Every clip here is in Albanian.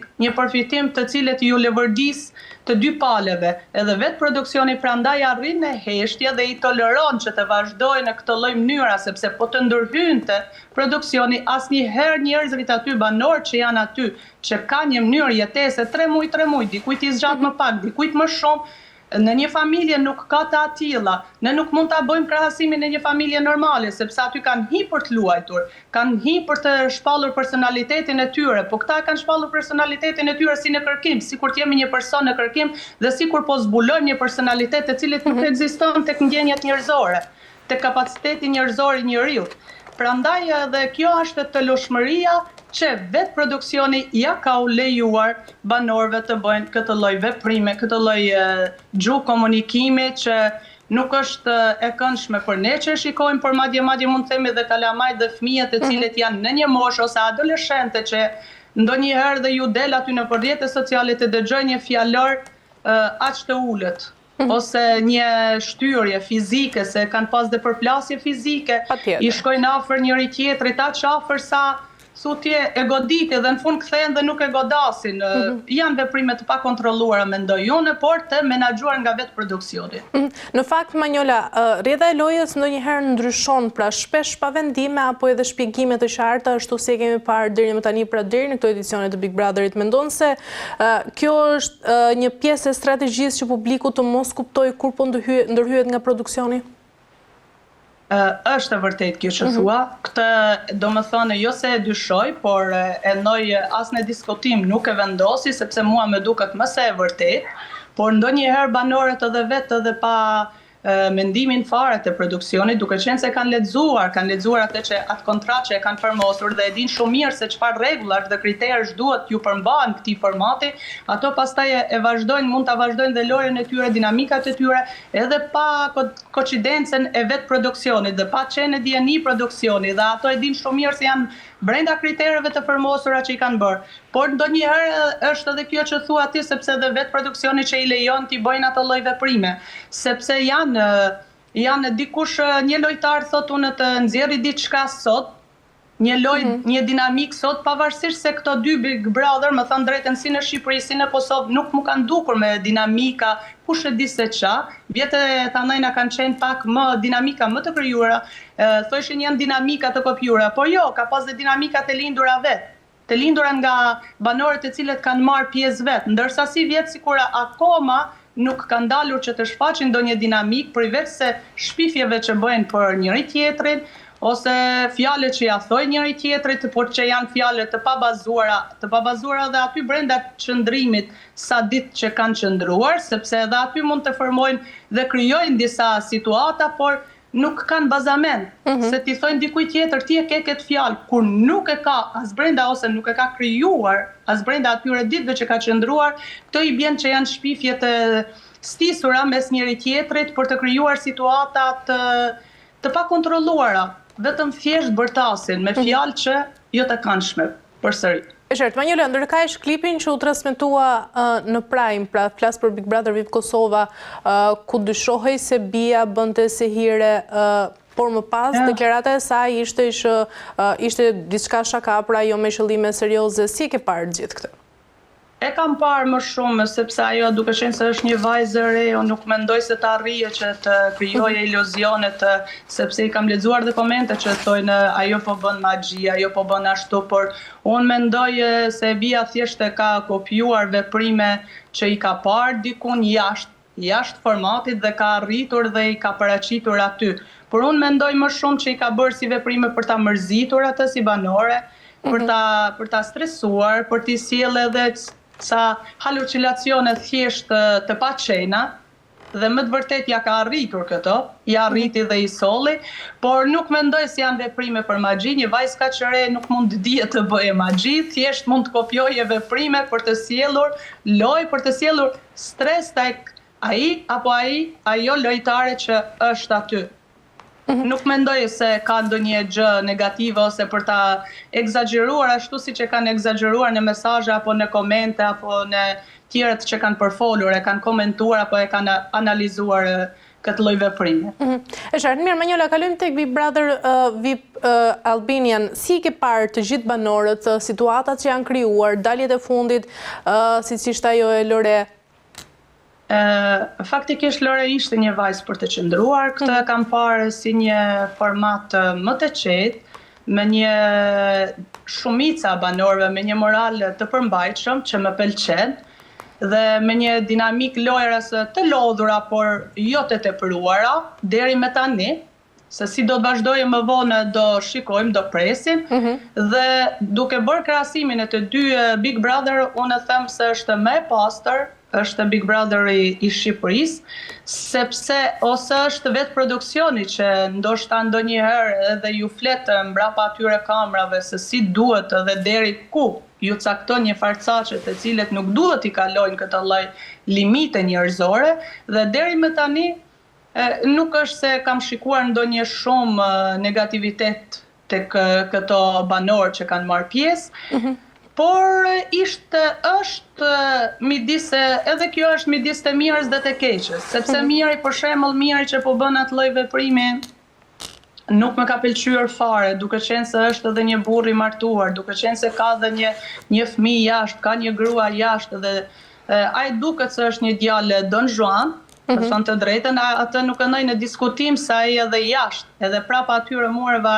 një përfitim të cilet ju levërdis të dy paleve, edhe vetë produksioni prandaj arrin në heshtje dhe i toleron që të vazhdojnë në këtë lloj mënyra, sepse po të ndërhynte produksioni asnjëherë njerëzit aty banor që janë aty, që ka një mënyrë jetese 3 muaj, dikujt i zgjat më pak, dikujt më shumë. Në një familje nuk ka të atilla, ne nuk mund ta bëjmë krahasimin në një familje normale, sepse aty kanë hi për të luajtur, kanë hi për të shpallur personalitetin e tyre, po këta kanë shpallur personalitetin e tyre si në kërkim, sikur të jemi një person në kërkim dhe sikur po zbulojmë një personalitet të cilit nuk ekziston tek ndjenjat njerëzore, tek kapaciteti njerëzor i njeriut. Prandaj edhe kjo është teloshmëria që vetë produksioni ja ka u lejuar banorëve të bëjnë këtë lloj veprime, këtë lloj gjuhë komunikimi që nuk është e këndshme për ne që shikojmë, por madje mund të themi edhe kalamajt dhe fëmijët e cilët janë në një moshë ose adoleshente që ndonjëherë dhe ju del aty në rrjetet sociale të dëgjojnë një fjalor aq të ulët. Ose një shtyrje fizike, se kanë pas dhe përplasje fizike, i shkojnë afër njëri tjetrit, aq afër sa sutje e goditje dhe në fund kthehen dhe nuk e godasin. Janë veprime të pakontrolluara mendoj unë, por të menaxhuar nga vetë produksioni. Në fakt, Manjola, rrjedha e lojës ndonjëherë ndryshon, pra shpesh pa vendime apo edhe shpjegime të qarta, ashtu si kemi parë deri më tani, pra deri në këto edicione të Big Brotherit. Mendon se kjo është një pjesë e strategjisë që publiku të mos kuptojë kur po ndërhyet nga produksioni? Është e vërtet kjo që thua, këtë do më thënë jo se e dyshoj, por e noj as në diskutim nuk e vendosi, sepse mua me duket më se e vërtet, por ndonjëherë banorët edhe vetë edhe pa mendimin fare të produksionit, duke qenë se kanë lexuar atë që atë kontratë që e kanë firmosur dhe e dinë shumë mirë se çfarë rregullash dhe kriterësh duhet ju përmbahen këtij formati, ato pastaj e vazhdojnë, mund ta vazhdojnë dhe lojën e tyre, dinamikat e tyre, edhe pa koincidencën e vetë produksionit dhe pa qenë dieni produksioni, dhe ato e dinë shumë mirë se janë brenda kriterëve të firmosura që i kanë bërë. Por ndonjëherë është edhe kjo që thua ti, sepse edhe vetë produksioni që i lejon t'i bëjnë ato lloj veprime, sepse janë dikush një lojtar thotë unë të nxjerrë diçka sot, një lojë, një dinamik sot, pavarësisht se këto dy Big Brother, më thënë drejtën, si në Shqipëri, si në Kosovë, nuk mu kanë dukur me dinamika, kush e di se qa, vjetë tanajna kanë qenë pak më dinamika më të krijuara, thoshin janë dinamika të kopjuara, por jo, ka pas dhe dinamika të lindura vetë, të lindura nga banorët e cilët kanë marrë pjesë vetë, ndërsa si vjetë sikura akoma nuk kanë dalur që të shfaqin ndonjë dinamik, përveç se shpifjeve që bëjnë për njëri tjetrin, ose fjalët që ja thojnë njëri tjetrit, por që janë fjalët të pabazuara dhe aty brenda qëndrimit sa ditë që kanë qëndruar, sepse edhe aty mund të formojnë dhe krijojnë disa situata, por nuk kanë bazament, se ti thojnë dikujt tjetër, ti e ke këtë fjalë, kur nuk e ka as brenda ose nuk e ka krijuar, as brenda atyre ditëve që ka qëndruar, këto i bjen që janë shpifje të stisura mes njëri tjetrit për të krijuar situata të pakontrolluara, vetëm thjesht bërtasin me fjalë që jo të këndshme përsëri. Qartë, Manjola, ndërkaq klipin që u transmetua në Prime, pra flas për Big Brother VIP Kosova, ku dyshohej se Bia bënte se hire, por më pas deklarata e saj ishte diçka shaka, pra jo me qëllime serioze. Si e ke parë gjithë këtë? E kam parë më shumë, sepse ajo duke qenë se është një vajzë e re, unë nuk mendoj se të arrije që të krijoje iluzionet, sepse i kam lexuar dhe komente që thojnë ajo po bën magji, ajo po bën ashtu, por unë mendoj se Bia thjesht e ka kopjuar veprime që i ka parë dikun jashtë formatit dhe ka arritur dhe i ka paraqitur aty. Por unë mendoj më shumë që i ka bërë si veprime për ta mërzitur atë si banore, për ta stresuar, për t'i sjellë edhe sa halucinacione thjesht të paqena, dhe më të vërtet ja ka arritur këto, ja arriti dhe i solli, por nuk mendoj se janë veprime për magji, një vajzë kaq e re nuk mund të dihet të bëjë magji, thjesht mund të kopjojë veprime për të sjellur lojë, për të sjellur stres tek ai apo ajo lojtare që është aty. Nuk mendoj se ka ndonjë gjë negative ose për ta egzageruar ashtu siç e kanë egzageruar në mesazhe apo në komente apo në tjerët që kanë përfolur, e kanë komentuar apo e kanë analizuar këtë lloj veprimi. E qartë, mirë, Manjola, kalojmë tek Big Brother VIP Albanian. Si ke parë të gjithë banorët, situatat që janë krijuar, daljet e fundit, siç ishte ajo e Lore? Faktikisht Lore ishte një vajzë për të qëndruar, këtë e kam parë si një format më të qetë, me një shumica banorëve, me një moral të përmbajtshëm që më pëlqen, dhe me një dinamik lojrës të lodhura, por jo të tepruara, deri me tani, se si do të vazhdojë më vonë do shikojmë, do presim, dhe duke bërë krahasimin e të dy Big Brother, unë them se është më e pastër, është Big Brother i Shqipërisë, sepse ose është vetë produksioni që ndoshta ndonjëherë edhe ju flet mbrapa atyre kamerave se si duhet edhe deri ku ju cakton një farcaqe të cilët nuk duhet i kalojnë këtë lloj limite njerëzore, dhe deri më tani nuk është se kam shikuar ndonjë shumë negativitet tek këto banorë që kanë marrë pjesë, por është midis, edhe kjo është midis të mirës dhe të keqës, sepse miri, për shembull, miri që po bën atë lloj veprimi, nuk më ka pëlqyer fare, duke qenë se është edhe një burr i martuar, duke qenë se ka edhe një fëmijë jashtë, ka një grua jashtë, dhe ai duket se është një djalë Don Juan, për thënë të drejtën, atë nuk e ndoj në diskutim se ai edhe jashtë, edhe prapa atyre morëve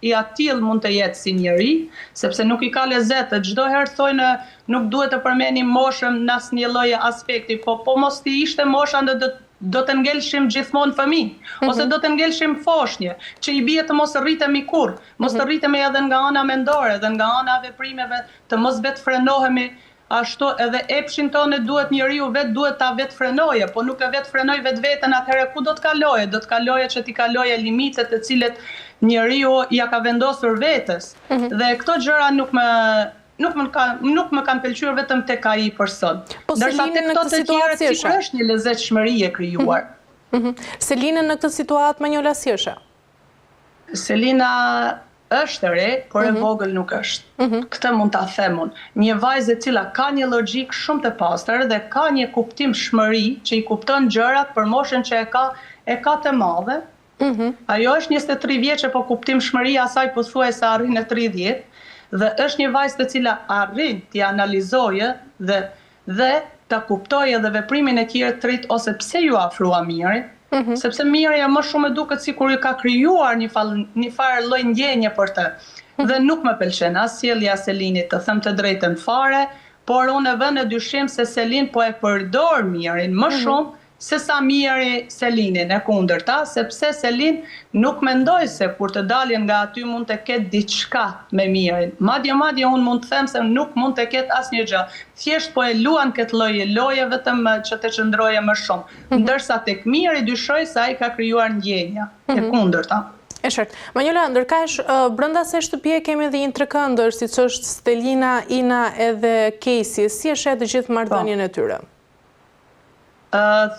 i atill mund të jetë si njeri, sepse nuk i ka lezetë, çdo herë thojnë nuk duhet të përmenim moshën në asnjë lloj aspekti, po mos të ishte mosha do të ngelshim gjithmonë fëmijë, ose do të ngelshim foshnjë, që i bie të mos rritemi kurrë, mos të rritemi edhe nga ana mendore, edhe nga ana veprimeve, të mos vetë frenohemi. Ashtu edhe epshin tonë duhet njeriu vetë duhet ta vetë frenoje, po nuk e vetë frenoj vetveten, atëherë ku do të kaloje? Do të kaloje që t'i kaloje limitet të cilet njeriu ja ka vendosur vetes. Dhe këto gjëra nuk më kanë pëlqyer vetëm tek ai person. Ndërsa tek këto të tjerë sigurisht është një lezetshmëri e krijuar. Selinën në këtë situatë Manjola si është? Selina është re, por e vogël nuk është. Këtë mund ta them unë. Një vajzë e cila ka një logjik shumë të pastër dhe ka një kuptimshmëri që i kupton gjërat për moshën që e ka të madhe. Ajo është 23 vjeçë, po kuptimshmëria asaj pothuajse arrin në 30, dhe është një vajzë e cila arrin t'i analizojë dhe ta kuptojë edhe veprimin e tjerë të rit ose pse ju afrua mirit. Sepse mirja më shumë e duket sikur i ka krijuar një farë lloj ndjenje për të. Dhe nuk më pëlqen as sjellja e Selinit, të them të drejtën fare, por unë e vë në dyshim se Selin po e përdor mirin më shumë se sa miri Selinin, e kundërta, sepse Selin nuk mendoj se kur të dalin nga aty mund të ketë diçka me mirin. Madje unë mund të them se nuk mund të ketë asnjë gjë. Thjesht po e luan këtë lloj loje vetëm që të qëndroje më shumë. Ndërsa tek miri dyshoj se ai ka krijuar ndjenja, e kundërta. E qartë. Manjola, ndërkaq brenda se shtëpie kemi edhe një trekëndër, siç është Stelina, Ina edhe Casey. Si është të gjithë marrëdhënien e tyre?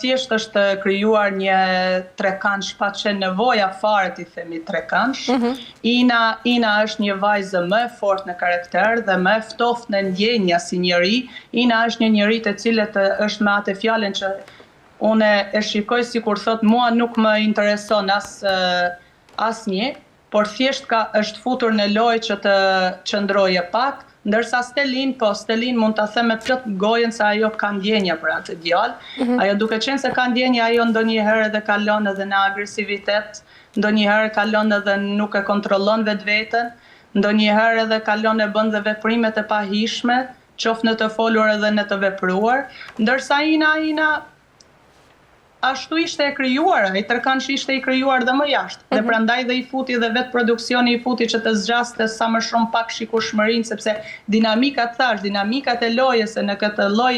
Thjesht është krijuar një trekansh pa qenë nevoja fare t'i themi trekansh. Ina është një vajzë më e fortë në karakter dhe më e ftoftë në ndjenja si njeri. Ina është një njeri të cilët është me atë fjalën që unë e shikoj sikur thot mua nuk më intereson asnjë, por thjesht është futur në lojë që të qëndroje pak. Ndërsa Stelin mund ta them me plot gojën se ajo ka ndjenja për atë djalë. Ajo duke qenë se ka ndjenja, ajo ndonjëherë edhe kalon edhe në agresivitet, ndonjëherë kalon edhe nuk e kontrollon vetveten, ndonjëherë edhe kalon e bën dhe veprime të pahishme, qoftë në të folur edhe në të vepruar, ndërsa Ina ashtu ishte e krijuar, ai trekansh ishte i krijuar dhe më jashtë. Dhe prandaj dhe i futi dhe vetë produksioni i futi që të zgjaste sa më shumë pak shikueshmërinë, sepse dinamikat e lojës në këtë lloj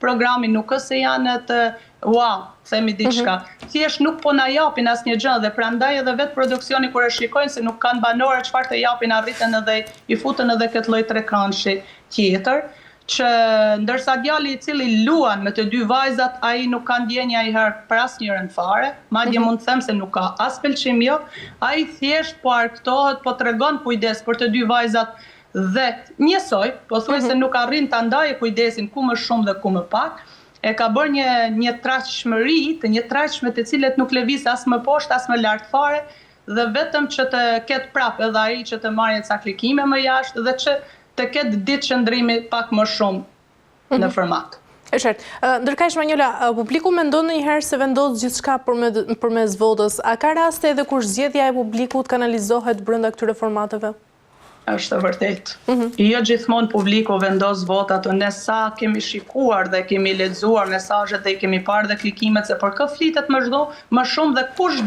programi nuk është se janë të wow, themi diçka. Thjesht nuk po na japin asnjë gjë dhe prandaj edhe vetë produksioni kur e shikojnë se nuk kanë banore çfarë të japin, arritën edhe i futën edhe këtë lloj trekanshi tjetër. Që ndërsa djali i cili luan me të dy vajzat, ai nuk ka ndjenja i herë për asnjërin fare, madje mund të them se nuk ka as pëlqim jo, ai thjesht po arktohet, po tregon kujdes për të dy vajzat dhe njësoj, po thuaj se nuk arrin ta ndajë kujdesin ku më shumë dhe ku më pak, e ka bërë një trashmëri, të një trashme të cilet nuk lëviz as më poshtë, as më lart fare, dhe vetëm që të ketë prapë edhe ai që të marrë ca klikime më jashtë dhe që të ketë ditë qëndrimi pak më shumë në format. E qartë. Ndërkaq Manjola, publiku mendon ndonjëherë se vendos gjithçka përmes votës. A ka raste edhe kur zgjedhja e publikut kanalizohet brenda këtyre formateve? Është vërtet. Jo gjithmonë publiku vendos votat, ne sa kemi shikuar dhe kemi lexuar mesazhet dhe kemi parë dhe klikimet se për kë flitet më shumë dhe kush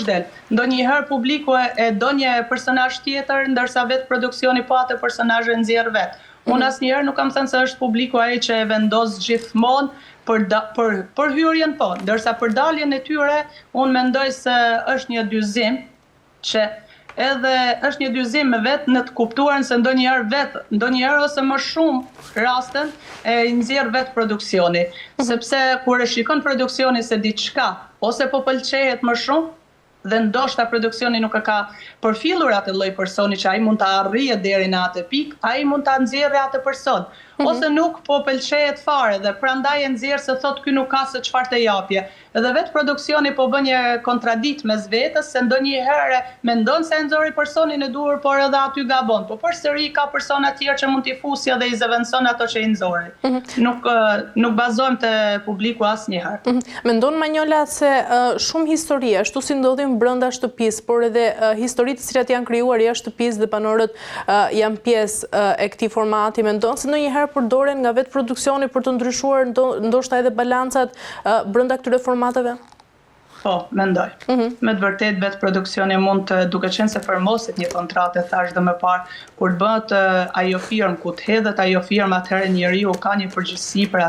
del. Ndonjëherë publiku e do një personazh tjetër, ndërsa vetë produksioni po atë personazh e nxjerr vetë. Unë asnjëherë nuk kam thënë se është publiku ai që e vendos gjithmonë për hyrjen po, ndërsa për daljen e tyre unë mendoj se është një dyzim që edhe është një dyzim me vetë në të kuptuar se ndonjëherë ose më shumë rasten e nxjerr vetë produksioni, sepse kur e shikon produksioni se diçka ose po pëlqejet më shumë dhe ndoshta produksioni nuk e ka përfillur atë lloj personi që ai mund ta arrijë deri në atë pikë, ai mund ta nxjerrë atë person. Ose nuk po pëlqejet fare dhe prandaj e nxjerr se thot ky nuk ka se çfarë të japje. Edhe vetë produksioni po bën një kontradikt mes vetës se ndonjëherë mendon se e nxori personin e duhur, por edhe aty gabon. Po përsëri ka persona të tjerë që mund t'i fusë dhe i zëvendëson ato që i nxori. Nuk bazohem te publiku asnjëherë. Mendon Manjola se shumë histori ashtu si ndodhin brenda shtëpisë, por edhe historitë të cilat janë krijuar jashtë shtëpisë dhe banorët janë pjesë e këtij formati, mendon se ndonjëherë përdoren nga vetë produksioni për të ndryshuar ndoshta edhe balancat brenda këtyre formateve? Po, mendoj. Me të vërtet vetë produksioni mund të, duke qenë se firmosit një kontratë, thash dhe më parë, kur bëhet ajo firmë, ku të hedhet ajo firmë, atëherë njeriu ka një përgjegjësi për